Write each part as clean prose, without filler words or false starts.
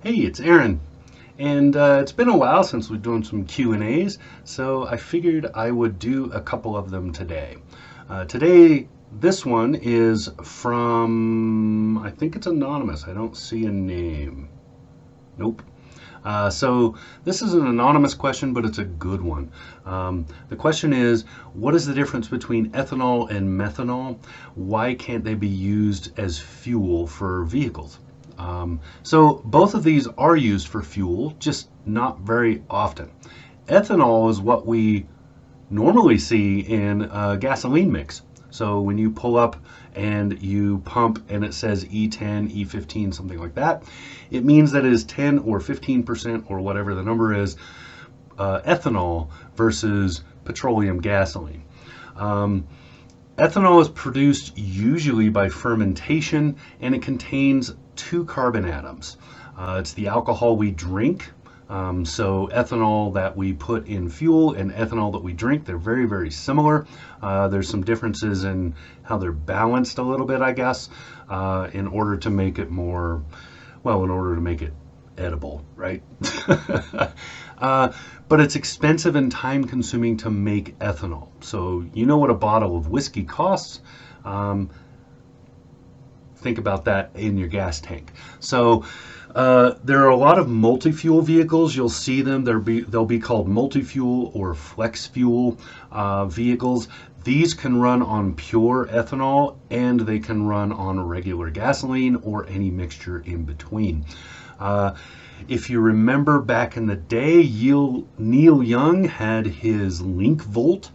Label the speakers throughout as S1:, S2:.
S1: Hey, it's Aaron, and it's been a while since we've done some Q&As, so I figured I would do a couple of them today. Today, this one is from, I think it's anonymous. I don't see a name. Nope. So this is an anonymous question, but it's a good one. The question is, what is the difference between ethanol and methanol? Why can't they be used as fuel for vehicles? So both of these are used for fuel, just not very often. Ethanol is what we normally see in a gasoline mix. So when you pull up and you pump and it says E10, E15, something like that, it means that it is 10 or 15% or whatever the number is ethanol versus petroleum gasoline. Ethanol is produced usually by fermentation and it contains two carbon atoms. It's the alcohol we drink. So ethanol that we put in fuel and ethanol that we drink, they're very, very similar. There's some differences in how they're balanced a little bit, I guess, in order to make it more, well, in order to make it edible, right? But it's expensive and time consuming to make ethanol. So you know what a bottle of whiskey costs. Think about that in your gas tank. So there are a lot of multi-fuel vehicles. You'll see them. They'll be called multi-fuel or flex fuel vehicles. These can run on pure ethanol and they can run on regular gasoline or any mixture in between. If you remember back in the day, Neil Young had his Link Volt,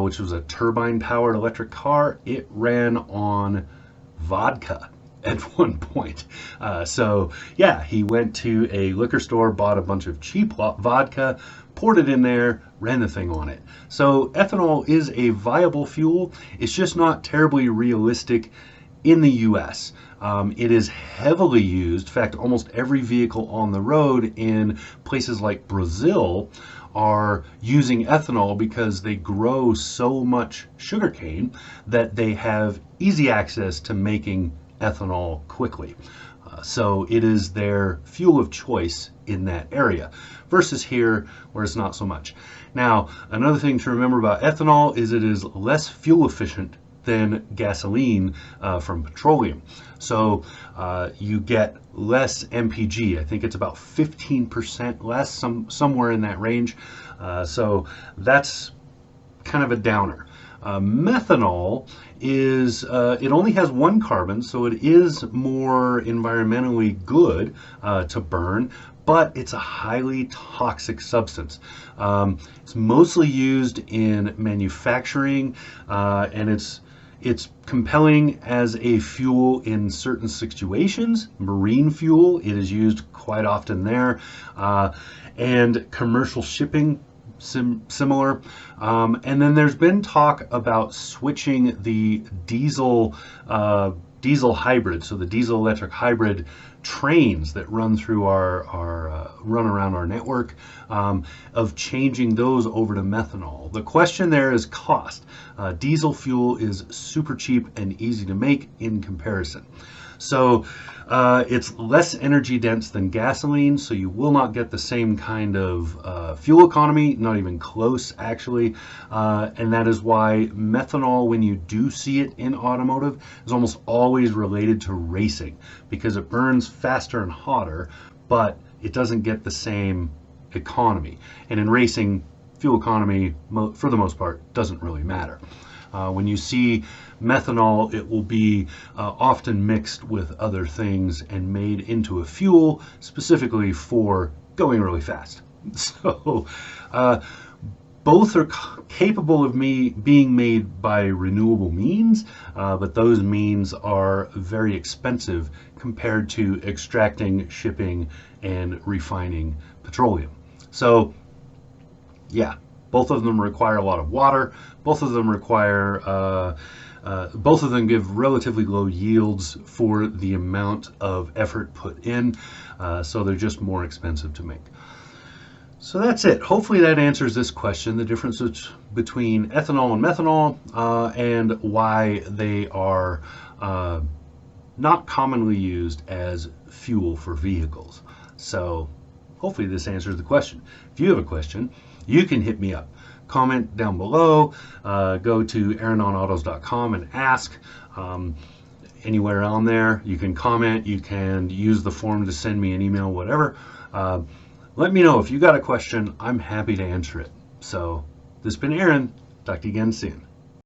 S1: which was a turbine-powered electric car. It ran on vodka at one point. So yeah, he went to a liquor store, bought a bunch of cheap vodka, poured it in there, ran the thing on it. So ethanol is a viable fuel. It's just not terribly realistic in the US. It is heavily used. In fact, almost every vehicle on the road in places like Brazil are using ethanol because they grow so much sugarcane that they have easy access to making ethanol quickly. So it is their fuel of choice in that area versus here where it's not so much. Now, another thing to remember about ethanol is it is less fuel efficient than gasoline from petroleum. So you get less MPG. I think it's about 15% less, somewhere in that range. So that's kind of a downer. Methanol is, it only has one carbon, so it is more environmentally good to burn, but it's a highly toxic substance. It's mostly used in manufacturing, and it's compelling as a fuel in certain situations. Marine fuel, it is used quite often there, and commercial shipping, similar. And then there's been talk about switching the diesel hybrid, so the diesel electric hybrid trains that run through run around our network, of changing those over to methanol. The question there is cost. Diesel fuel is super cheap and easy to make in comparison. So it's less energy dense than gasoline, so you will not get the same kind of fuel economy, not even close actually. And that is why methanol, when you do see it in automotive, is almost always related to racing because it burns faster and hotter, but it doesn't get the same economy. And in racing, fuel economy, for the most part, doesn't really matter. When you see methanol, it will be often mixed with other things and made into a fuel specifically for going really fast. So both are capable of being made by renewable means, but those means are very expensive compared to extracting, shipping, and refining petroleum. So yeah, both of them require a lot of water. Both of them both of them give relatively low yields for the amount of effort put in, so they're just more expensive to make. So that's it. Hopefully that answers this question, the differences between ethanol and methanol, and why they are not commonly used as fuel for vehicles. So hopefully this answers the question. If you have a question, you can hit me up. Comment down below. Go to aarononautos.com and ask. Anywhere on there, you can comment. You can use the form to send me an email, whatever. Let me know if you got a question. I'm happy to answer it. So this has been Aaron. Talk to you again soon.